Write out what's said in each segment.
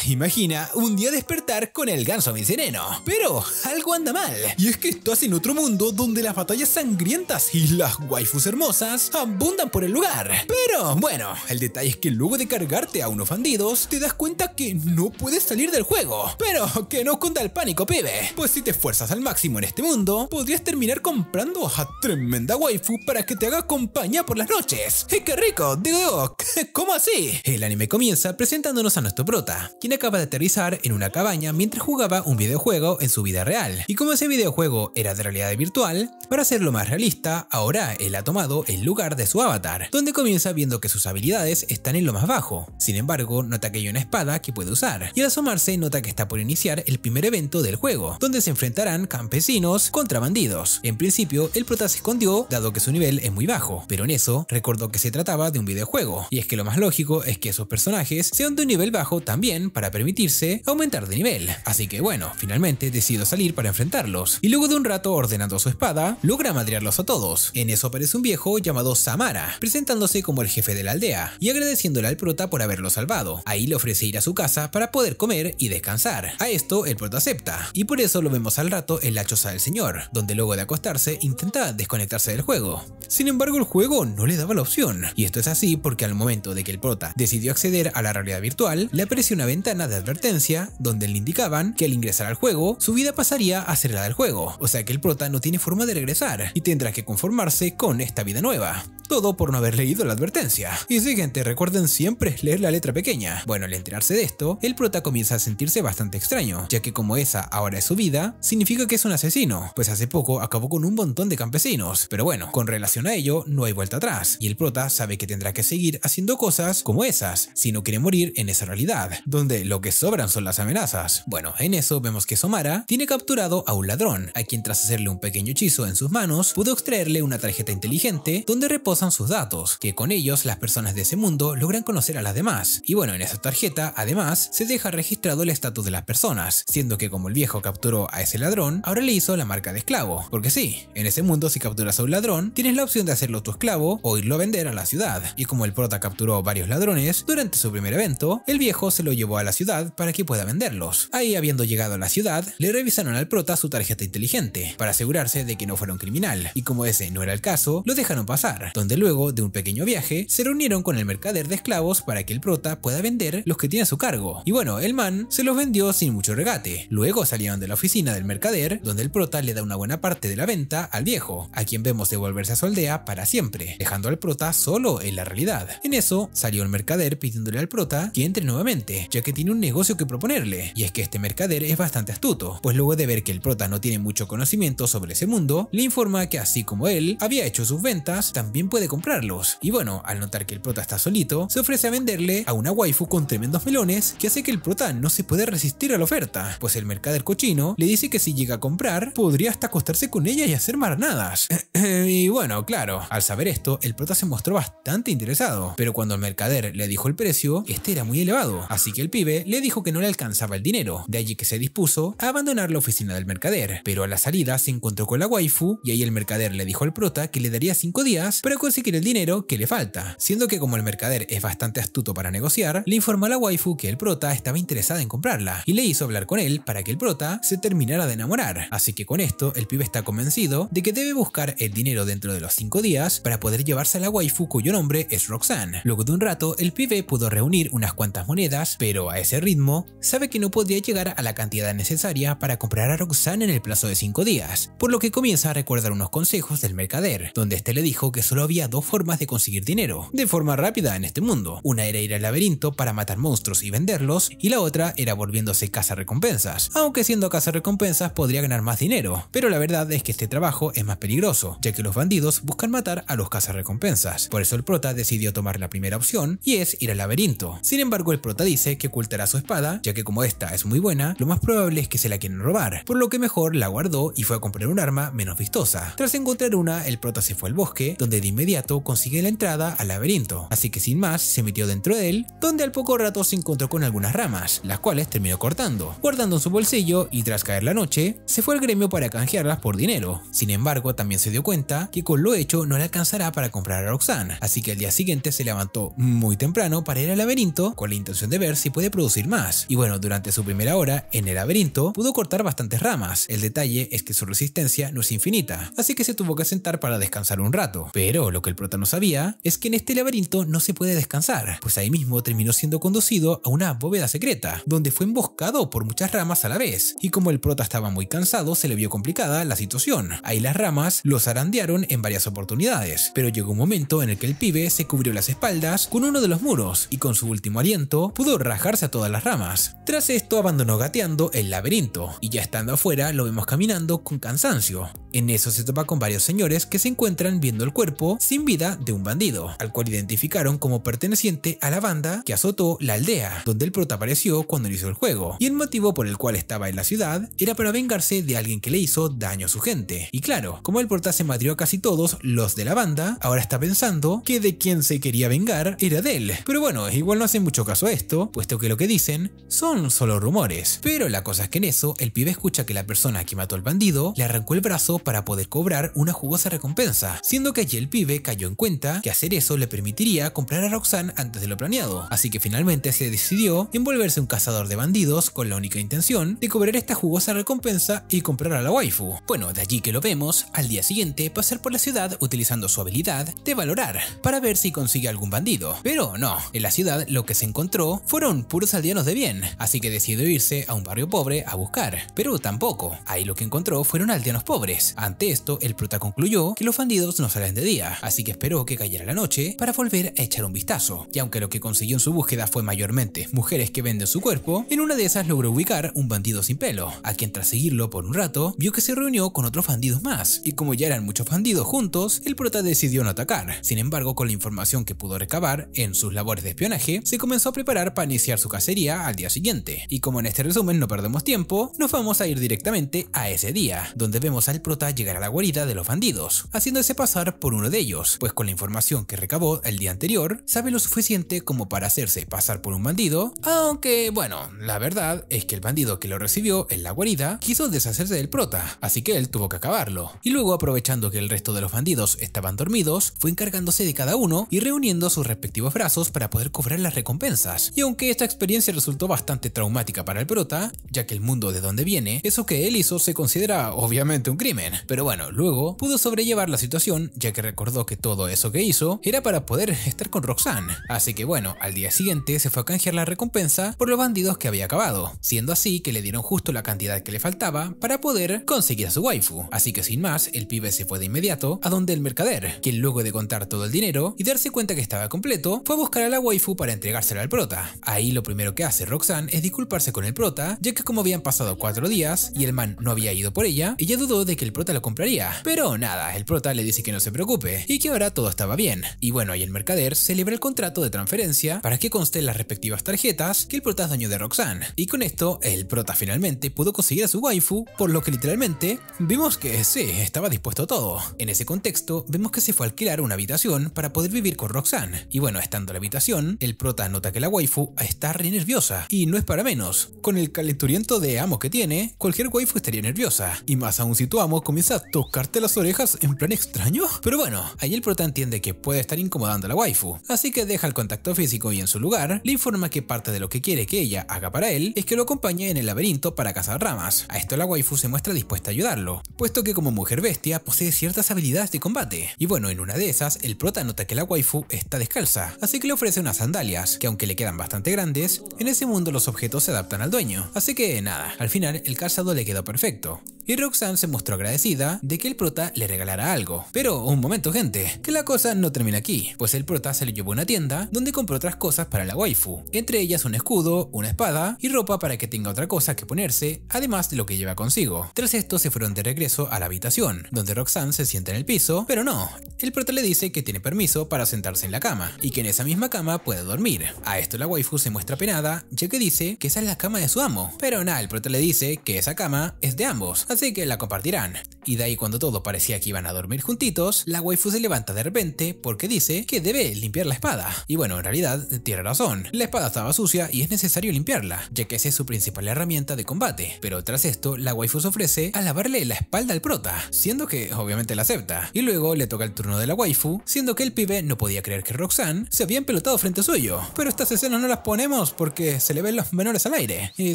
imagina un día despertar con el ganso misereno. Pero algo anda mal, y es que estás en otro mundo donde las batallas sangrientas y las waifus hermosas abundan por el lugar. Pero bueno, el detalle es que luego de cargarte a unos bandidos, te das cuenta que no puedes salir del juego. Pero que no cunda el pánico, pibe, pues si te esfuerzas al máximo en este mundo, podrías terminar comprando a tremenda waifu para que te haga compañía por las noches. ¡Y qué rico! Digo, ¿cómo así? El anime comienza presentándonos a nuestro prota, quien acaba de aterrizar en una cabaña mientras jugaba un videojuego en su vida real. Y como ese videojuego era de realidad virtual, para hacerlo más realista, ahora él ha tomado el lugar de su avatar, donde comienza viendo que sus habilidades están en lo más bajo. Sin embargo, nota que hay una espada que puede usar, y al asomarse nota que está por iniciar el primer evento del juego, donde se enfrentarán campesinos contra bandidos. En principio, el prota se escondió dado que su nivel es muy bajo, pero en eso recordó que se trataba de un videojuego, y es que lo más lógico es que esos personajes sean de un nivel bajo también para permitirse aumentar de nivel. Así que bueno, finalmente decidió salir para enfrentarlos, y luego de un rato ordenando su espada, logra madrearlos a todos. En eso aparece un viejo llamado Samara, presentándose como el jefe de la aldea, y agradeciéndole al prota por haberlo salvado. Ahí le ofrece ir a su casa para poder comer y descansar. A esto el prota acepta, y por eso lo vemos al rato en la choza del señor, donde luego de acostarse intenta desconectarse del juego. Sin embargo, el juego no le daba la opción, y esto es así porque al momento de que el prota decidió acceder a la realidad virtual, le apareció una ventana de advertencia donde le indicaban que al ingresar al juego, su vida pasaría a ser la del juego, o sea que el prota no tiene forma de regresar y tendrá que conformarse con esta vida nueva. Todo por no haber leído la advertencia. Y sí, gente, recuerden siempre leer la letra pequeña. Bueno, al enterarse de esto, el prota comienza a sentirse bastante extraño, ya que como esa ahora es su vida, significa que es un asesino, pues hace poco acabó con un montón de campesinos. Pero bueno, con relación a ello, no hay vuelta atrás, y el prota sabe que tendrá que seguir haciendo cosas como esas, si no quiere morir en esa realidad, donde lo que sobran son las amenazas. Bueno, en eso vemos que Samara tiene capturado a un ladrón, a quien tras hacerle un pequeño hechizo en sus manos, pudo extraerle una tarjeta inteligente donde reposan sus datos, que con ellos las personas de ese mundo logran conocer a las demás. Y bueno, en esa tarjeta además se deja registrado el estatus de las personas, siendo que como el viejo capturó a ese ladrón, ahora le hizo la marca de esclavo, porque sí, en ese mundo si capturas a un ladrón, tienes la opción de hacerlo tu esclavo o irlo a vender a la ciudad. Y como el prota capturó varios ladrones, durante su primer evento, el viejo se lo llevó a la ciudad para que pueda venderlos. Ahí, habiendo llegado a la ciudad, le revisaron al prota su tarjeta inteligente, para asegurarse de que no fuera un criminal, y como ese no era el caso, lo dejaron pasar, donde luego de un pequeño viaje, se reunieron con el mercader de esclavos para que el prota pueda vender los que tiene a su cargo. Y bueno, el man se los vendió sin mucho regate. Luego salieron de la oficina del mercader, donde el prota le da una buena parte de la venta al viejo, a quien vemos devolverse a su aldea para siempre, dejando al prota solo en la realidad. En eso, salió el mercader pidiéndole al prota que entre nuevamente, ya que tiene un negocio que proponerle. Y es que este mercader es bastante astuto, pues luego de ver que el prota no tiene mucho conocimiento sobre ese mundo, le informa que así como él había hecho sus ventas, también puede comprarlos. Y bueno, al notar que el prota está solito, se ofrece a venderle a una waifu con tremendos melones que hace que el prota no se puede resistir a la oferta, pues el mercader cochino le dice que si llega a comprar, podría hasta acostarse con ella y hacer maranadas. Y bueno, claro, al saber esto, el prota se mostró bastante interesado, pero cuando el mercader le dijo el precio, este era muy elevado, así que el pibe le dijo que no le alcanzaba el dinero, de allí que se dispuso a abandonar la oficina del mercader, pero a la salida se encontró con la waifu y ahí el mercader le dijo al prota que le daría 5 días para conseguir el dinero que le falta, siendo que como el mercader es bastante astuto para negociar, le informó a la waifu que el prota estaba interesada en comprarla y le hizo hablar con él para que el prota se terminara de enamorar, así que con esto el pibe está convencido de que debe buscar el dinero dentro de los 5 días para poder llevarse a la waifu cuyo nombre es Roxanne. Luego de un rato el pibe pudo reunir unas cuantas monedas, pero a ese ritmo sabe que no podría llegar a la cantidad necesaria para comprar a Roxanne en el plazo de 5 días, por lo que comienza a recordar unos consejos del mercader, donde este le dijo que solo había 2 formas de conseguir dinero de forma rápida en este mundo. Una era ir al laberinto para matar monstruos y venderlos, y la otra era volviéndose cazarrecompensas, aunque siendo cazarrecompensas podría ganar más dinero, pero la verdad es que este trabajo es más peligroso, ya que los bandidos buscan matar a los cazarrecompensas. Por eso el prota decidió tomar la primera opción, y es ir al laberinto. Sin embargo, el prota dice que ocultará su espada, ya que como esta es muy buena, lo más probable es que se la quieren robar, por lo que mejor la guardó y fue a comprar un arma menos vistosa. Tras encontrar una, el prota se fue al bosque, donde de inmediato inmediato consigue la entrada al laberinto, así que sin más se metió dentro de él, donde al poco rato se encontró con algunas ramas, las cuales terminó cortando, guardando en su bolsillo y tras caer la noche, se fue al gremio para canjearlas por dinero. Sin embargo, también se dio cuenta que con lo hecho no le alcanzará para comprar a Roxanne, así que al día siguiente se levantó muy temprano para ir al laberinto con la intención de ver si puede producir más. Y bueno, durante su primera hora en el laberinto pudo cortar bastantes ramas. El detalle es que su resistencia no es infinita, así que se tuvo que sentar para descansar un rato. Pero lo que el prota no sabía es que en este laberinto no se puede descansar, pues ahí mismo terminó siendo conducido a una bóveda secreta, donde fue emboscado por muchas ramas a la vez. Y como el prota estaba muy cansado, se le vio complicada la situación. Ahí las ramas lo zarandearon en varias oportunidades, pero llegó un momento en el que el pibe se cubrió las espaldas con uno de los muros y con su último aliento pudo rajarse a todas las ramas. Tras esto abandonó gateando el laberinto y ya estando afuera lo vemos caminando con cansancio. En eso se topa con varios señores que se encuentran viendo el cuerpo sin vida de un bandido, al cual identificaron como perteneciente a la banda que azotó la aldea, donde el prota apareció cuando inició el juego, y el motivo por el cual estaba en la ciudad era para vengarse de alguien que le hizo daño a su gente. Y claro, como el prota se madrió a casi todos los de la banda, ahora está pensando que de quien se quería vengar era de él. Pero bueno, igual no hace mucho caso a esto, puesto que lo que dicen son solo rumores. Pero la cosa es que en eso, el pibe escucha que la persona que mató al bandido le arrancó el brazo para poder cobrar una jugosa recompensa, siendo que allí el pibe cayó en cuenta que hacer eso le permitiría comprar a Roxanne antes de lo planeado, así que finalmente se decidió en volverse un cazador de bandidos con la única intención de cobrar esta jugosa recompensa y comprar a la waifu. Bueno, de allí que lo vemos al día siguiente pasar por la ciudad utilizando su habilidad de valorar para ver si consigue algún bandido, pero no, en la ciudad lo que se encontró fueron puros aldeanos de bien, así que decidió irse a un barrio pobre a buscar, pero tampoco, ahí lo que encontró fueron aldeanos pobres. Ante esto, el prota concluyó que los bandidos no salen de día, así que esperó que cayera la noche para volver a echar un vistazo, y aunque lo que consiguió en su búsqueda fue mayormente mujeres que venden su cuerpo, en una de esas logró ubicar un bandido sin pelo, a quien tras seguirlo por un rato, vio que se reunió con otros bandidos más, y como ya eran muchos bandidos juntos, el prota decidió no atacar. Sin embargo, con la información que pudo recabar en sus labores de espionaje, se comenzó a preparar para iniciar su cacería al día siguiente, y como en este resumen no perdemos tiempo, nos vamos a ir directamente a ese día, donde vemos al prota llegar a la guarida de los bandidos, haciéndose pasar por uno de ellos, pues con la información que recabó el día anterior, sabe lo suficiente como para hacerse pasar por un bandido, aunque bueno, la verdad es que el bandido que lo recibió en la guarida quiso deshacerse del prota, así que él tuvo que acabarlo, y luego aprovechando que el resto de los bandidos estaban dormidos, fue encargándose de cada uno y reuniendo sus respectivos brazos para poder cobrar las recompensas. Y aunque esta experiencia resultó bastante traumática para el prota, ya que el mundo de donde viene, eso que él hizo se considera obviamente un crimen, pero bueno, luego pudo sobrellevar la situación ya que recordó que todo eso que hizo era para poder estar con Roxanne, así que bueno, al día siguiente se fue a canjear la recompensa por los bandidos que había acabado, siendo así que le dieron justo la cantidad que le faltaba para poder conseguir a su waifu, así que sin más, el pibe se fue de inmediato a donde el mercader, quien luego de contar todo el dinero y darse cuenta que estaba completo, fue a buscar a la waifu para entregársela al prota. Ahí lo primero que hace Roxanne es disculparse con el prota, ya que como habían pasado 4 días y el man no había ido por ella dudó de que el prota lo compraría, pero nada, el prota le dice que no se preocupe y que ahora todo estaba bien. Y bueno, ahí el mercader celebra el contrato de transferencia para que conste las respectivas tarjetas que el prota es dueño de Roxanne, y con esto el prota finalmente pudo conseguir a su waifu, por lo que literalmente vimos que sí, estaba dispuesto a todo. En ese contexto vemos que se fue a alquilar una habitación para poder vivir con Roxanne, y bueno, estando en la habitación, el prota nota que la waifu está re nerviosa, y no es para menos, con el calenturiento de amo que tiene, cualquier waifu estaría nerviosa, y más aún si tu amo comienza a tocarte las orejas en plan extraño. Pero bueno, ahí el prota entiende que puede estar incomodando a la waifu, así que deja el contacto físico y en su lugar le informa que parte de lo que quiere que ella haga para él es que lo acompañe en el laberinto para cazar ramas. A esto la waifu se muestra dispuesta a ayudarlo, puesto que como mujer bestia posee ciertas habilidades de combate. Y bueno, en una de esas, el prota nota que la waifu está descalza, así que le ofrece unas sandalias, que aunque le quedan bastante grandes, en ese mundo los objetos se adaptan al dueño. Así que nada, al final el calzado le quedó perfecto. Y Roxanne se mostró agradecida de que el prota le regalara algo. Pero un momento, gente, que la cosa no termina aquí, pues el prota se lo llevó a una tienda donde compró otras cosas para la waifu, entre ellas un escudo, una espada y ropa para que tenga otra cosa que ponerse, además de lo que lleva consigo. Tras esto se fueron de regreso a la habitación, donde Roxanne se sienta en el piso, pero no, el prota le dice que tiene permiso para sentarse en la cama, y que en esa misma cama puede dormir. A esto la waifu se muestra penada, ya que dice que esa es la cama de su amo, pero nada, el prota le dice que esa cama es de ambos, así que la compartirán. Y de ahí, cuando todo parecía que iban a dormir juntitos, la waifu se levanta de repente porque dice que debe limpiar la espada. Y bueno, en realidad tiene razón, la espada estaba sucia y es necesario limpiarla, ya que esa es su principal herramienta de combate. Pero tras esto, la waifu se ofrece a lavarle la espalda al prota, siendo que obviamente la acepta. Y luego le toca el turno de la waifu, siendo que el pibe no podía creer que Roxanne se había empelotado frente suyo. Pero estas escenas no las ponemos porque se le ven los menores al aire. Y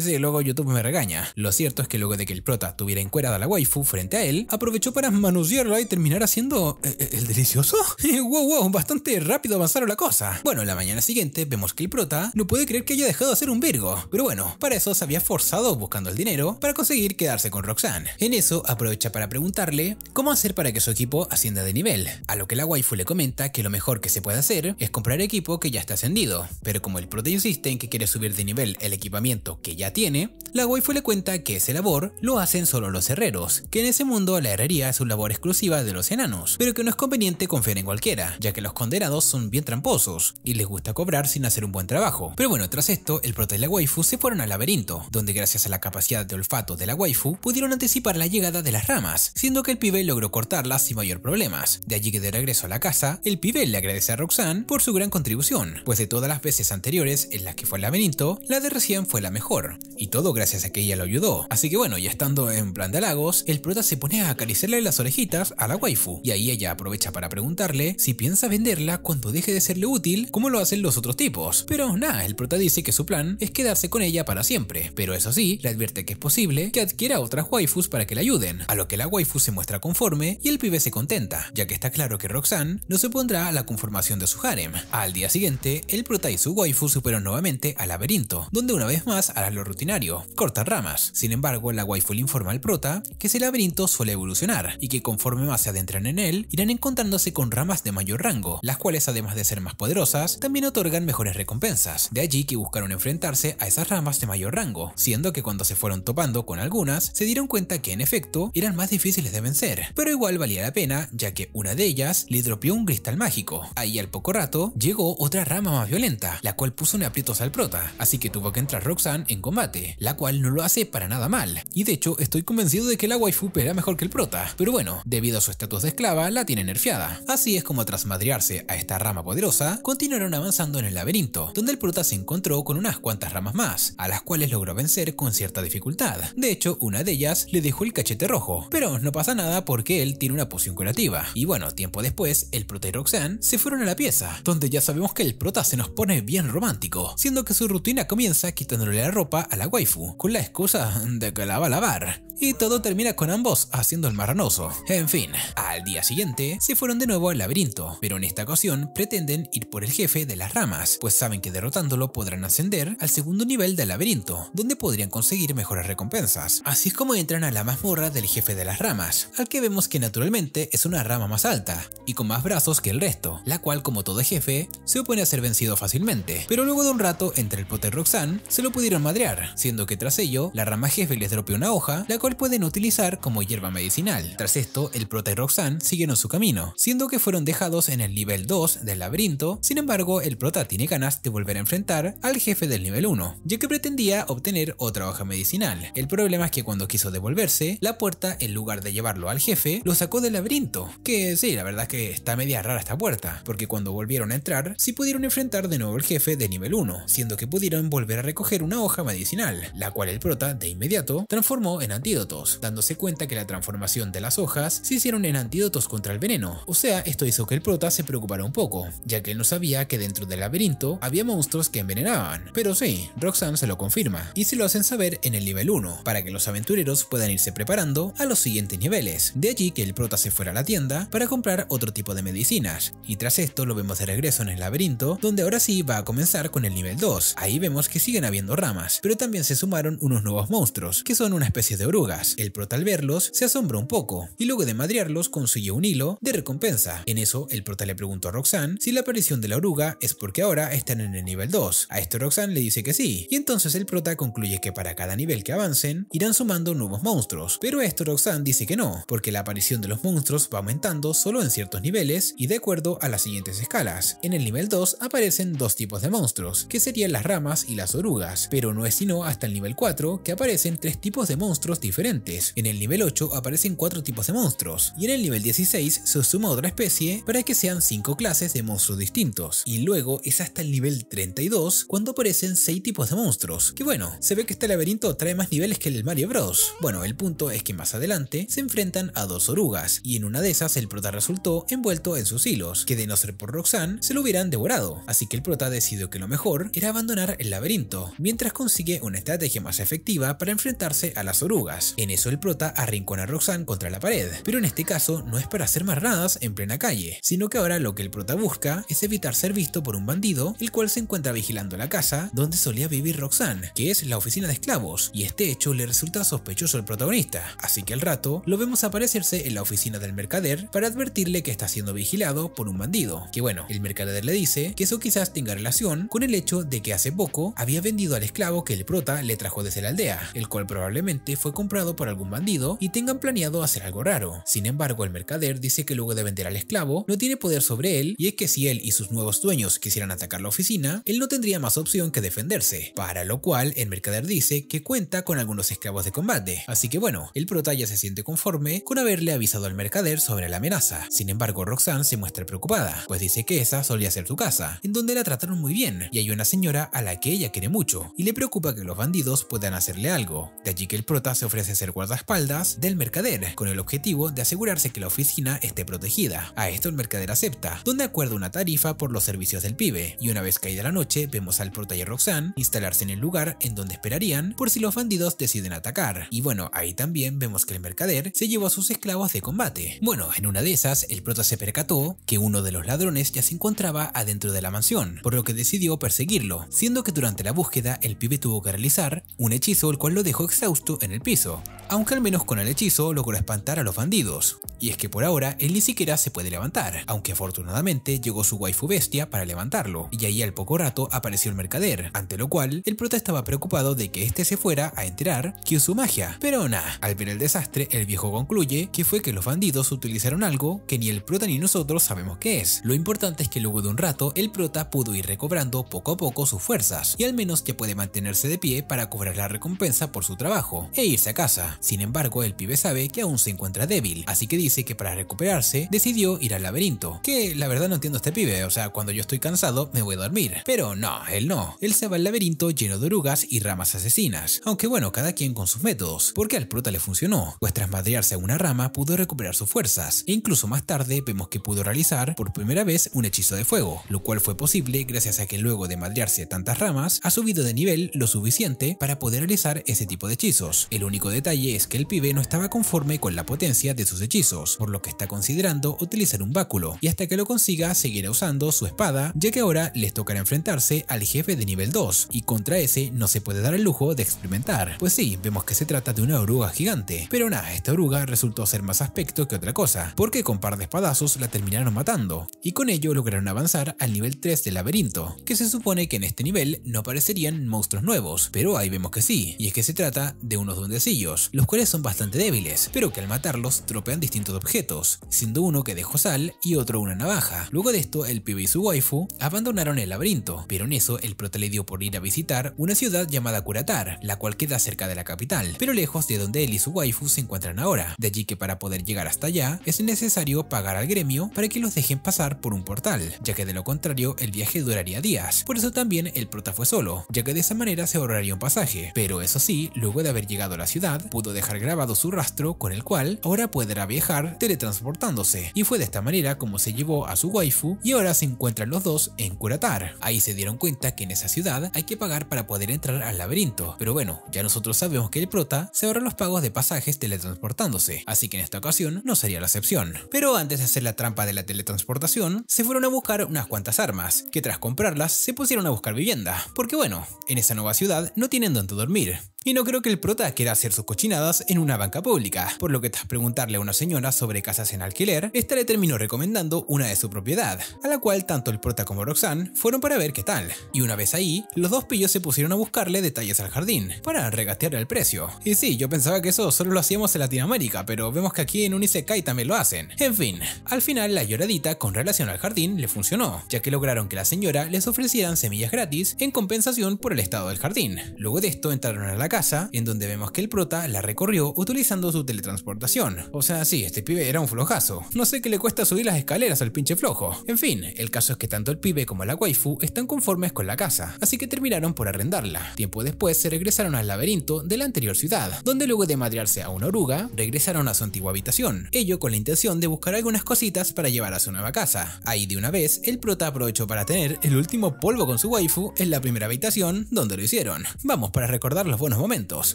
sí, luego YouTube me regaña. Lo cierto es que luego de que el prota tuviera encuerada a la waifu frente a él, aprovechó para manosearla y terminar haciendo el delicioso. Wow, bastante rápido avanzaron la cosa. Bueno, la mañana siguiente vemos que el prota no puede creer que haya dejado de hacer un virgo, pero bueno, para eso se había forzado buscando el dinero para conseguir quedarse con Roxanne. En eso aprovecha para preguntarle cómo hacer para que su equipo ascienda de nivel, a lo que la waifu le comenta que lo mejor que se puede hacer es comprar equipo que ya está ascendido, pero como el prota insiste en que quiere subir de nivel el equipamiento que ya tiene, la waifu le cuenta que ese labor lo hacen solo los herreros, que en ese mundo la herrería es una labor exclusiva de los enanos, pero que no es conveniente confiar en cualquiera, ya que los condenados son bien tramposos y les gusta cobrar sin hacer un buen trabajo. Pero bueno, tras esto, el prota y la waifu se fueron al laberinto, donde gracias a la capacidad de olfato de la waifu pudieron anticipar la llegada de las ramas, siendo que el pibe logró cortarlas sin mayor problemas. De allí que de regreso a la casa, el pibe le agradece a Roxanne por su gran contribución, pues de todas las veces anteriores en las que fue al laberinto, la de recién fue la mejor, y todo gracias a que ella lo ayudó. Así que bueno, ya estando en plan de halagos, el prota se pone a acariciarle las orejitas a la waifu, y ahí ella aprovecha para preguntarle si piensa venderla cuando deje de serle útil como lo hacen los otros tipos. Pero nada, el prota dice que su plan es quedarse con ella para siempre, pero eso sí, le advierte que es posible que adquiera otras waifus para que la ayuden, a lo que la waifu se muestra conforme y el pibe se contenta, ya que está claro que Roxanne no se opondrá a la conformación de su harem. Al día siguiente, el prota y su waifu se fueron nuevamente al laberinto, donde una vez más harán lo rutinario, cortar ramas. Sin embargo, la waifu le informa al prota que ese laberinto suele evolucionar y que conforme más se adentran en él, irán encontrándose con ramas de mayor rango, las cuales además de ser más poderosas, también otorgan mejores recompensas. De allí que buscaron enfrentarse a esas ramas de mayor rango, siendo que cuando se fueron topando con algunas, se dieron cuenta que en efecto eran más difíciles de vencer, pero igual valía la pena, ya que una de ellas le dropeó un cristal mágico. Ahí al poco rato llegó otra rama más violenta, la cual puso en aprietos al prota, así que tuvo que entrar Roxanne en combate, la cual no lo hace para nada mal, y de hecho estoy convencido de que la waifu pelea mejor que el prota, pero bueno, debido a su estatus de esclava la tiene nerfeada. Así es como tras madrearse a esta rama poderosa, continuaron avanzando en el laberinto, donde el prota se encontró con unas cuantas ramas más, a las cuales logró vencer con cierta dificultad. De hecho, una de ellas le dejó el cachete rojo, pero no pasa nada porque él tiene una poción curativa. Y bueno, tiempo después, el prota y Roxanne se fueron a la pieza, donde ya sabemos que el prota se nos pone bien romántico, siendo que su rutina comienza quitándole la ropa a la waifu, con la excusa de que la va a lavar. Y todo termina con ambos haciendo el marranoso. En fin, al día siguiente se fueron de nuevo al laberinto, pero en esta ocasión pretenden ir por el jefe de las ramas, pues saben que derrotándolo podrán ascender al segundo nivel del laberinto, donde podrían conseguir mejores recompensas. Así es como entran a la mazmorra del jefe de las ramas, al que vemos que naturalmente es una rama más alta y con más brazos que el resto, la cual como todo jefe se opone a ser vencido fácilmente. Pero luego de un rato entre el prota y Roxanne se lo pudieron madrear, siendo que tras ello la rama jefe les dropeó una hoja, la cual pueden utilizar como hierba medicinal. Tras esto, el prota y Roxanne siguieron su camino, siendo que fueron dejados en el nivel 2 del laberinto. Sin embargo, el prota tiene ganas de volver a enfrentar al jefe del nivel 1, ya que pretendía obtener otra hoja medicinal. El problema es que cuando quiso devolverse, la puerta, en lugar de llevarlo al jefe, lo sacó del laberinto. Que sí, la verdad es que está media rara esta puerta, porque cuando volvieron a entrar, sí pudieron enfrentar de nuevo al jefe de nivel 1, siendo que pudieron volver a recoger una hoja medicinal, la cual el prota de inmediato transformó en antídotos, dándose cuenta que la transformación de las hojas se hicieron en antídotos contra el veneno. O sea, esto hizo que el prota se preocupara un poco, ya que él no sabía que dentro del laberinto había monstruos que envenenaban. Pero sí, Roxanne se lo confirma, y se lo hacen saber en el nivel 1, para que los aventureros puedan irse preparando a los siguientes niveles. De allí que el prota se fuera a la tienda para comprar otro tipo de medicinas, y tras esto lo vemos de regreso en el laberinto, donde ahora sí va a comenzar con el nivel 2. Ahí vemos que siguen habiendo ramas, pero también se sumaron unos nuevos monstruos, que son una especie de orugas. El prota al verlos se asombró un poco, y luego de madrearlos consiguió un hilo de recompensa. En eso, el prota le preguntó a Roxanne si la aparición de la oruga es porque ahora están en el nivel 2. A esto Roxanne le dice que sí, y entonces el prota concluye que para cada nivel que avancen, irán sumando nuevos monstruos. Pero a esto Roxanne dice que no, porque la aparición de los monstruos va aumentando solo en ciertos niveles y de acuerdo a las siguientes escalas. En el nivel 2 aparecen dos tipos de monstruos, que serían las ramas y las orugas, pero no es sino hasta el nivel 4 que aparecen tres tipos de monstruos diferentes diferentes. En el nivel 8 aparecen 4 tipos de monstruos, y en el nivel 16 se suma otra especie para que sean 5 clases de monstruos distintos, y luego es hasta el nivel 32 cuando aparecen 6 tipos de monstruos, que bueno, se ve que este laberinto trae más niveles que el Mario Bros. Bueno, el punto es que más adelante se enfrentan a 2 orugas, y en una de esas el prota resultó envuelto en sus hilos, que de no ser por Roxanne se lo hubieran devorado, así que el prota decidió que lo mejor era abandonar el laberinto, mientras consigue una estrategia más efectiva para enfrentarse a las orugas. En eso el prota arrincona a Roxanne contra la pared, pero en este caso no es para hacer marradas en plena calle, sino que ahora lo que el prota busca es evitar ser visto por un bandido, el cual se encuentra vigilando la casa donde solía vivir Roxanne, que es la oficina de esclavos, y este hecho le resulta sospechoso al protagonista, así que al rato lo vemos aparecerse en la oficina del mercader para advertirle que está siendo vigilado por un bandido, que bueno, el mercader le dice que eso quizás tenga relación con el hecho de que hace poco había vendido al esclavo que el prota le trajo desde la aldea, el cual probablemente fue comprado por algún bandido y tengan planeado hacer algo raro. Sin embargo, el mercader dice que luego de vender al esclavo no tiene poder sobre él, y es que si él y sus nuevos dueños quisieran atacar la oficina, él no tendría más opción que defenderse, para lo cual el mercader dice que cuenta con algunos esclavos de combate, así que bueno, el prota ya se siente conforme con haberle avisado al mercader sobre la amenaza. Sin embargo, Roxanne se muestra preocupada, pues dice que esa solía ser su casa, en donde la trataron muy bien, y hay una señora a la que ella quiere mucho, y le preocupa que los bandidos puedan hacerle algo. De allí que el prota se ofrece a ser guardaespaldas del mercader, con el objetivo de asegurarse que la oficina esté protegida. A esto el mercader acepta, donde acuerda una tarifa por los servicios del pibe, y una vez caída la noche vemos al prota y a Roxanne instalarse en el lugar en donde esperarían por si los bandidos deciden atacar, y bueno, ahí también vemos que el mercader se llevó a sus esclavos de combate. Bueno, en una de esas el prota se percató que uno de los ladrones ya se encontraba adentro de la mansión, por lo que decidió perseguirlo, siendo que durante la búsqueda el pibe tuvo que realizar un hechizo el cual lo dejó exhausto en el piso, aunque al menos con el hechizo logró espantar a los bandidos. Y es que por ahora él ni siquiera se puede levantar, aunque afortunadamente llegó su waifu bestia para levantarlo, y ahí al poco rato apareció el mercader, ante lo cual el prota estaba preocupado de que este se fuera a enterar que usó magia, pero nada, al ver el desastre el viejo concluye que fue que los bandidos utilizaron algo que ni el prota ni nosotros sabemos qué es. Lo importante es que luego de un rato el prota pudo ir recobrando poco a poco sus fuerzas, y al menos ya puede mantenerse de pie para cobrar la recompensa por su trabajo e irse a casa. Sin embargo, el pibe sabe que aún se encuentra débil, así que dice que para recuperarse decidió ir al laberinto, que la verdad no entiendo a este pibe, o sea, cuando yo estoy cansado me voy a dormir, pero no, él se va al laberinto lleno de orugas y ramas asesinas, aunque bueno, cada quien con sus métodos, porque al prota le funcionó, pues tras madrearse a una rama pudo recuperar sus fuerzas, e incluso más tarde vemos que pudo realizar por primera vez un hechizo de fuego, lo cual fue posible gracias a que luego de madrearse tantas ramas ha subido de nivel lo suficiente para poder realizar ese tipo de hechizos. El único detalle es que el pibe no estaba conforme con la potencia de sus hechizos, por lo que está considerando utilizar un báculo, y hasta que lo consiga seguirá usando su espada, ya que ahora les tocará enfrentarse al jefe de nivel 2, y contra ese no se puede dar el lujo de experimentar, pues sí, vemos que se trata de una oruga gigante, pero nada, esta oruga resultó ser más aspecto que otra cosa, porque con par de espadazos la terminaron matando, y con ello lograron avanzar al nivel 3 del laberinto, que se supone que en este nivel no aparecerían monstruos nuevos, pero ahí vemos que sí, y es que se trata de unos duendecillos, los cuales son bastante débiles, pero que al matarlos tropean distintos objetos, siendo uno que dejó sal y otro una navaja. Luego de esto, el pibe y su waifu abandonaron el laberinto, pero en eso el prota le dio por ir a visitar una ciudad llamada Curatar, la cual queda cerca de la capital, pero lejos de donde él y su waifu se encuentran ahora, de allí que para poder llegar hasta allá es necesario pagar al gremio para que los dejen pasar por un portal, ya que de lo contrario el viaje duraría días. Por eso también el prota fue solo, ya que de esa manera se ahorraría un pasaje, pero eso sí, luego de haber llegado a la ciudad pudo dejar grabado su rastro con el cual ahora podrá viajar teletransportándose, y fue de esta manera como se llevó a su waifu y ahora se encuentran los dos en Curatar. Ahí se dieron cuenta que en esa ciudad hay que pagar para poder entrar al laberinto, pero bueno, ya nosotros sabemos que el prota se ahorra los pagos de pasajes teletransportándose, así que en esta ocasión no sería la excepción. Pero antes de hacer la trampa de la teletransportación, se fueron a buscar unas cuantas armas, que tras comprarlas se pusieron a buscar vivienda, porque bueno, en esa nueva ciudad no tienen donde dormir. Y no creo que el prota quiera hacer sus cochinadas en una banca pública, por lo que tras preguntarle a una señora sobre casas en alquiler, esta le terminó recomendando una de su propiedad, a la cual tanto el prota como Roxanne fueron para ver qué tal. Y una vez ahí, los dos pillos se pusieron a buscarle detalles al jardín, para regatearle el precio. Y sí, yo pensaba que eso solo lo hacíamos en Latinoamérica, pero vemos que aquí en un Isekai también lo hacen. En fin, al final la lloradita con relación al jardín le funcionó, ya que lograron que la señora les ofrecieran semillas gratis en compensación por el estado del jardín. Luego de esto entraron a la casa, en donde vemos que el prota la recorrió utilizando su teletransportación. O sea, sí, este pibe era un flojazo. No sé qué le cuesta subir las escaleras al pinche flojo. En fin, el caso es que tanto el pibe como la waifu están conformes con la casa, así que terminaron por arrendarla. Tiempo después se regresaron al laberinto de la anterior ciudad, donde luego de madrearse a una oruga, regresaron a su antigua habitación, ello con la intención de buscar algunas cositas para llevar a su nueva casa. Ahí de una vez, el prota aprovechó para tener el último polvo con su waifu en la primera habitación donde lo hicieron. Vamos, para recordar los buenos momentos.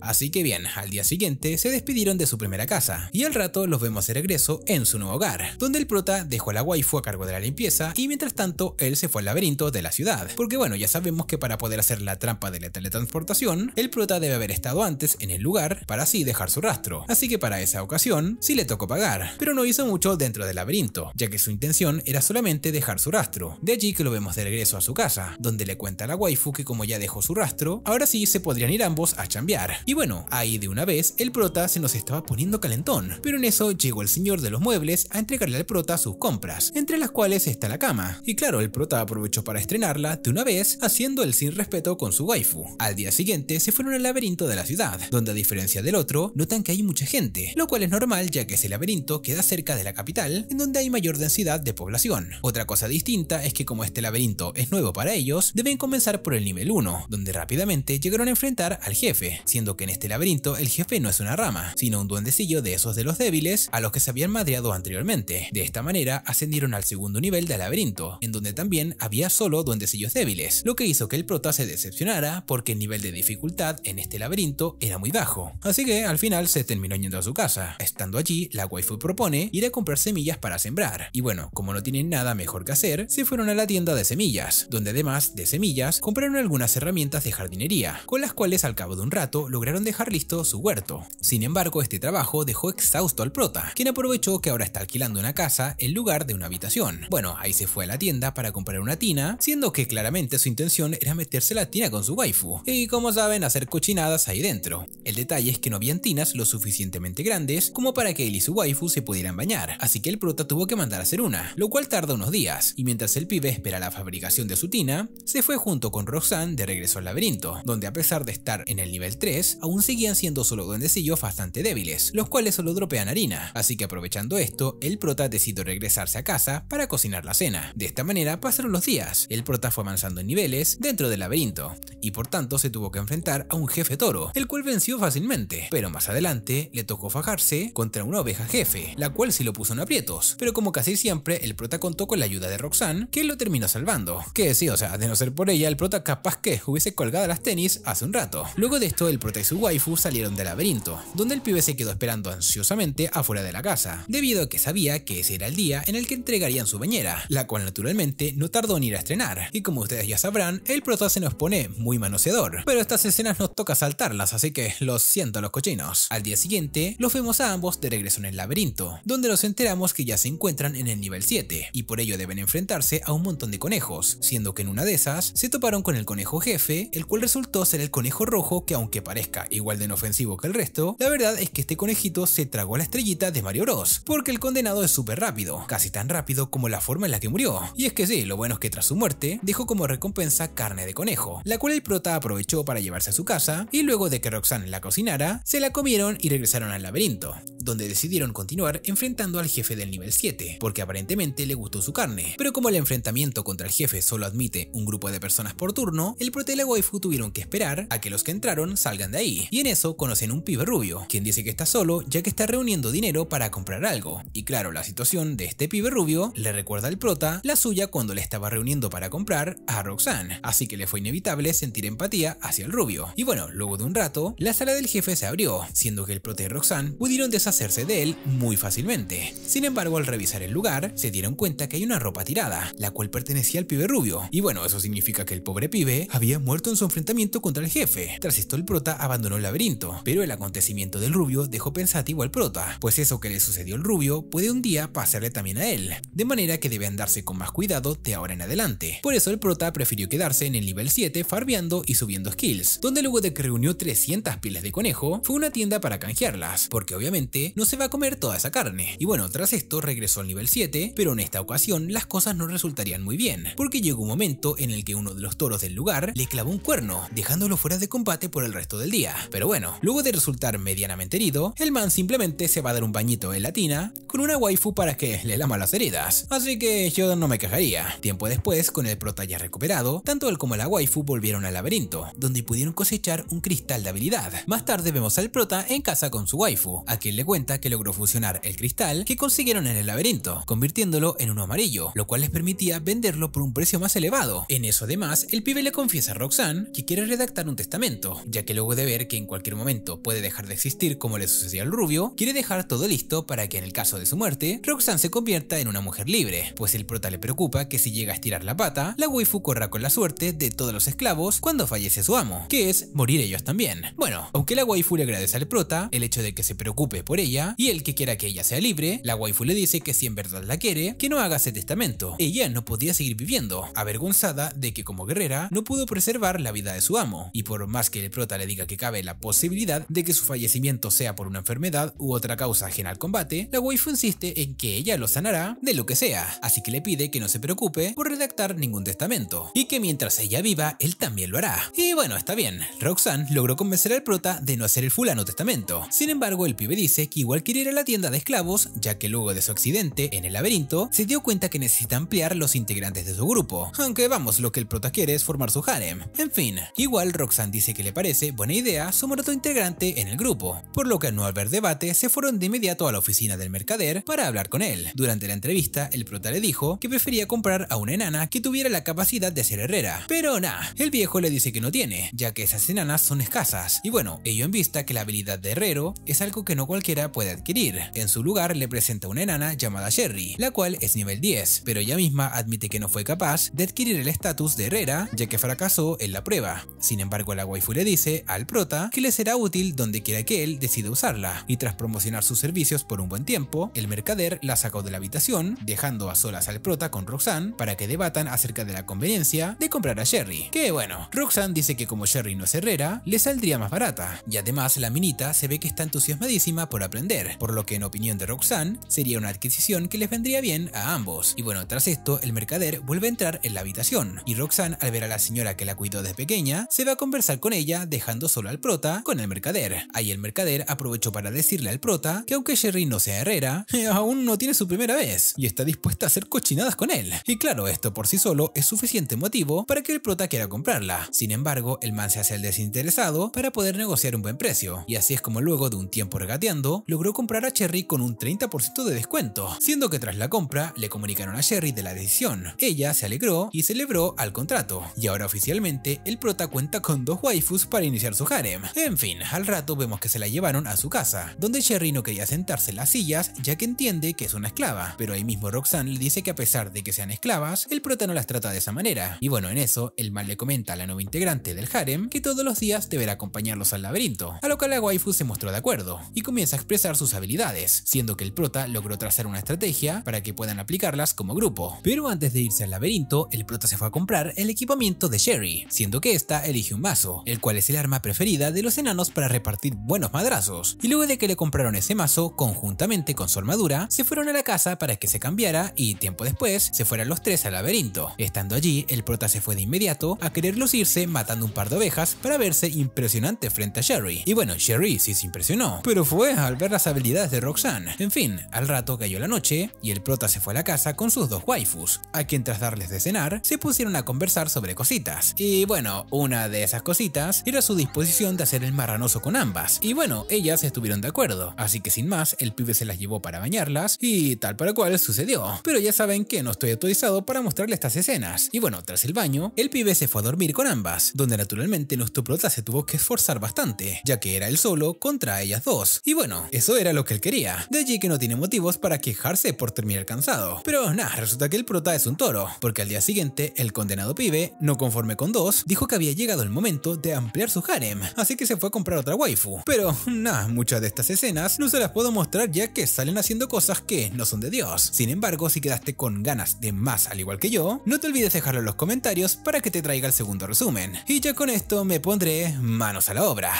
Así que bien, al día siguiente se despidieron de su primera casa, y al rato los vemos de regreso en su nuevo hogar, donde el prota dejó a la waifu a cargo de la limpieza y mientras tanto él se fue al laberinto de la ciudad, porque bueno, ya sabemos que para poder hacer la trampa de la teletransportación, el prota debe haber estado antes en el lugar para así dejar su rastro, así que para esa ocasión sí le tocó pagar, pero no hizo mucho dentro del laberinto, ya que su intención era solamente dejar su rastro. De allí que lo vemos de regreso a su casa, donde le cuenta a la waifu que como ya dejó su rastro, ahora sí se podrían ir ambos a chambear. Y bueno, ahí de una vez el prota se nos estaba poniendo calentón, pero en eso llegó el señor de los muebles a entregarle al prota sus compras, entre las cuales está la cama. Y claro, el prota aprovechó para estrenarla de una vez, haciendo el sin respeto con su waifu. Al día siguiente se fueron al laberinto de la ciudad, donde a diferencia del otro, notan que hay mucha gente, lo cual es normal ya que ese laberinto queda cerca de la capital, en donde hay mayor densidad de población. Otra cosa distinta es que como este laberinto es nuevo para ellos, deben comenzar por el nivel 1, donde rápidamente llegaron a enfrentar al jefe, siendo que en este laberinto el jefe no es una rama, sino un duendecillo de esos de los débiles a los que se habían madreado anteriormente. De esta manera ascendieron al segundo nivel del laberinto, en donde también había solo duendecillos débiles, lo que hizo que el prota se decepcionara porque el nivel de dificultad en este laberinto era muy bajo. Así que al final se terminó yendo a su casa. Estando allí, la waifu propone ir a comprar semillas para sembrar, y bueno, como no tienen nada mejor que hacer, se fueron a la tienda de semillas, donde además de semillas, compraron algunas herramientas de jardinería, con las cuales al cabo de un rato lograron dejar listo su huerto. Sin embargo, este trabajo dejó exhausto al prota, quien aprovechó que ahora está alquilando una casa en lugar de una habitación. Bueno, ahí se fue a la tienda para comprar una tina, siendo que claramente su intención era meterse la tina con su waifu, y como saben, hacer cochinadas ahí dentro. El detalle es que no habían tinas lo suficientemente grandes como para que él y su waifu se pudieran bañar, así que el prota tuvo que mandar a hacer una, lo cual tarda unos días, y mientras el pibe espera la fabricación de su tina, se fue junto con Roxanne de regreso al laberinto, donde a pesar de estar en el nivel 3, aún seguían siendo solo duendecillos bastante débiles, los cuales solo dropean harina, así que aprovechando esto, el prota decidió regresarse a casa para cocinar la cena. De esta manera pasaron los días, el prota fue avanzando en niveles dentro del laberinto, y por tanto se tuvo que enfrentar a un jefe toro, el cual venció fácilmente, pero más adelante le tocó fajarse contra una oveja jefe, la cual sí lo puso en aprietos, pero como casi siempre, el prota contó con la ayuda de Roxanne, que lo terminó salvando. Que sí, o sea, de no ser por ella, el prota capaz que hubiese colgado las tenis hace un rato. Luego de esto, el prota y su waifu salieron del laberinto, donde el pibe se quedó esperando ansiosamente afuera de la casa, debido a que sabía que ese era el día en el que entregarían su bañera, la cual naturalmente no tardó en ir a estrenar, y como ustedes ya sabrán, el prota se nos pone muy manoseador, pero estas escenas nos toca saltarlas, así que los siento los cochinos. Al día siguiente, los vemos a ambos de regreso en el laberinto, donde nos enteramos que ya se encuentran en el nivel 7, y por ello deben enfrentarse a un montón de conejos, siendo que en una de esas se toparon con el conejo jefe, el cual resultó ser el conejo rojo, que aunque parezca igual de inofensivo que el resto, la verdad es que este conejito se tragó la estrellita de Mario Bros, porque el condenado es súper rápido, casi tan rápido como la forma en la que murió. Y es que sí, lo bueno es que tras su muerte, dejó como recompensa carne de conejo, la cual el prota aprovechó para llevarse a su casa, y luego de que Roxanne la cocinara, se la comieron y regresaron al laberinto, donde decidieron continuar enfrentando al jefe del nivel 7, porque aparentemente le gustó su carne, pero como el enfrentamiento contra el jefe solo admite un grupo de personas por turno, el prota y la waifu tuvieron que esperar a que los que entraron salgan de ahí, y en eso conocen un pibe rubio, quien dice que está solo ya que está reuniendo dinero para comprar algo, y claro, la situación de este pibe rubio le recuerda al prota la suya cuando le estaba reuniendo para comprar a Roxanne, así que le fue inevitable sentir empatía hacia el rubio. Y bueno, luego de un rato, la sala del jefe se abrió, siendo que el prota y Roxanne pudieron deshacerse de él muy fácilmente. Sin embargo, al revisar el lugar, se dieron cuenta que hay una ropa tirada, la cual pertenecía al pibe rubio, y bueno, eso significa que el pobre pibe había muerto en su enfrentamiento contra el jefe. Tras esto, el prota abandonó el laberinto, pero el acontecimiento del rubio dejó pensativo al prota, pues eso que le sucedió al rubio puede un día pasarle también a él, de manera que debe andarse con más cuidado de ahora en adelante. Por eso el prota prefirió quedarse en el nivel 7 farbeando y subiendo skills, donde luego de que reunió 300 pieles de conejo, fue a una tienda para canjearlas, porque obviamente no se va a comer toda esa carne. Y bueno, tras esto regresó al nivel 7, pero en esta ocasión las cosas no resultarían muy bien, porque llegó un momento en el que uno de los toros del lugar le clavó un cuerno, dejándolo fuera de combate por el resto del día. Pero bueno, luego de resultar medianamente herido, el man simplemente se va a dar un bañito en la tina con una waifu para que le lama las heridas. Así que yo no me quejaría. Tiempo después, con el prota ya recuperado, tanto él como la waifu volvieron al laberinto, donde pudieron cosechar un cristal de habilidad. Más tarde vemos al prota en casa con su waifu, a quien le cuenta que logró fusionar el cristal que consiguieron en el laberinto, convirtiéndolo en uno amarillo, lo cual les permitía venderlo por un precio más elevado. En eso además, el pibe le confiesa a Roxanne que quiere redactar un testamento, ya que luego de ver que en cualquier momento puede dejar de existir como le sucedió al rubio, quiere dejar todo listo para que en el caso de su muerte, Roxanne se convierta en una mujer libre, pues el prota le preocupa que si llega a estirar la pata, la waifu corra con la suerte de todos los esclavos cuando fallece su amo, que es morir ellos también. Bueno, aunque la waifu le agradece al prota el hecho de que se preocupe por ella y el que quiera que ella sea libre, la waifu le dice que si en verdad la quiere, que no haga ese testamento. Ella no podía seguir viviendo, avergonzada de que como guerrera no pudo preservar la vida de su amo, y por más que el prota le diga que cabe la posibilidad de que su fallecimiento sea por una enfermedad u otra causa ajena al combate, la waifu insiste en que ella lo sanará de lo que sea, así que le pide que no se preocupe por redactar ningún testamento, y que mientras ella viva, él también lo hará. Y bueno, está bien, Roxanne logró convencer al prota de no hacer el fulano testamento. Sin embargo, el pibe dice que igual quiere ir a la tienda de esclavos, ya que luego de su accidente en el laberinto, se dio cuenta que necesita ampliar los integrantes de su grupo, aunque vamos, lo que el prota quiere es formar su harem. En fin, igual Roxanne dice que le parece buena idea sumar otro integrante en el grupo, por lo que al no haber debate, se fueron de inmediato a la oficina del mercader para hablar con él. Durante la entrevista, el prota le dijo que prefería comprar a una enana que tuviera la capacidad de ser herrera, pero nah, el viejo le dice que no tiene, ya que esas enanas son escasas, y bueno, ello en vista que la habilidad de herrero es algo que no cualquiera puede adquirir. En su lugar le presenta una enana llamada Sherry, la cual es nivel 10, pero ella misma admite que no fue capaz de adquirir el estatus de herrera, ya que fracasó en la prueba. Sin embargo, la waifu le dice al prota que le será útil donde quiera que él decida usarla, y tras promocionar sus servicios por un buen tiempo, el mercader la sacó de la habitación, dejando a solas al prota con Roxanne para que debatan acerca de la conveniencia de comprar a Sherry. Que bueno, Roxanne dice que como Sherry no es herrera, le saldría más barata, y además la minita se ve que está entusiasmadísima por aprender, por lo que en opinión de Roxanne sería una adquisición que les vendría bien a ambos. Y bueno, tras esto el mercader vuelve a entrar en la habitación, y Roxanne, al ver a la señora que la cuidó desde pequeña, se va a conversar con ella dejando solo al prota con el mercader. Ahí el mercader aprovechó para decirle al prota que aunque Sherry no sea herrera, aún no tiene su primera vez y está dispuesta a hacer cochinadas con él. Y claro, esto por sí solo es suficiente motivo para que el prota quiera comprarla. Sin embargo, el man se hace el desinteresado para poder negociar un buen precio, y así es como luego de un tiempo regateando, logró comprar a Sherry con un 30% de descuento, siendo que tras la compra le comunicaron a Sherry de la decisión. Ella se alegró y celebró al contrato, y ahora oficialmente el prota cuenta con 2 waifus para iniciar su harem. En fin, al rato vemos que se la llevaron a su casa, donde Sherry no quería sentarse en las sillas ya que entiende que es una esclava, pero ahí mismo Roxanne le dice que a pesar de que sean esclavas, el prota no las trata de esa manera, y bueno, en eso el man le comenta a la nueva integrante del harem que todos los días deberá acompañarlos al laberinto, a lo que la waifu se mostró de acuerdo y comienza a expresar sus habilidades, siendo que el prota logró trazar una estrategia para que puedan aplicarlas como grupo. Pero antes de irse al laberinto, el prota se fue a comprar el equipamiento de Sherry, siendo que esta elige un mazo, el cual es el arma preferida de los enanos para repartir buenos madrazos, y luego de que le compraron ese mazo, conjuntamente con su armadura, se fueron a la casa para que se cambiara y tiempo después se fueran los 3 al laberinto. Estando allí, el prota se fue de inmediato a querer lucirse matando un par de ovejas para verse impresionante frente a Sherry. Y bueno, Sherry sí se impresionó, pero fue al ver las habilidades de Roxanne. En fin, al rato cayó la noche y el prota se fue a la casa con sus 2 waifus, a quien tras darles de cenar, se pusieron a conversar sobre cositas. Y bueno, una de esas cositas era su disposición de hacer el marranoso con ambas. Y bueno, ellas estuvieron de acuerdo, así que sin más, el pibe se las llevó para bañarlas y tal para cual sucedió. Pero ya saben que no estoy autorizado para mostrarle estas escenas. Y bueno, tras el baño, el pibe se fue a dormir con ambas, donde naturalmente nuestro prota se tuvo que esforzar bastante, ya que era él solo contra ellas dos. Y bueno, eso era lo que él quería. De allí que no tiene motivos para quejarse por terminar cansado. Pero nada, resulta que el prota es un toro, porque al día siguiente, el condenado pibe, no conforme con 2, dijo que había llegado el momento de ampliar su harem, así que se fue a comprar otra waifu. Pero nada, muchas de estas escenas no se las puedo mostrar ya que salen haciendo cosas que no son de Dios. Sin embargo, si quedaste con ganas de más al igual que yo, no te olvides dejarlo en los comentarios para que te traiga el segundo resumen. Y ya con esto me pondré manos a la obra.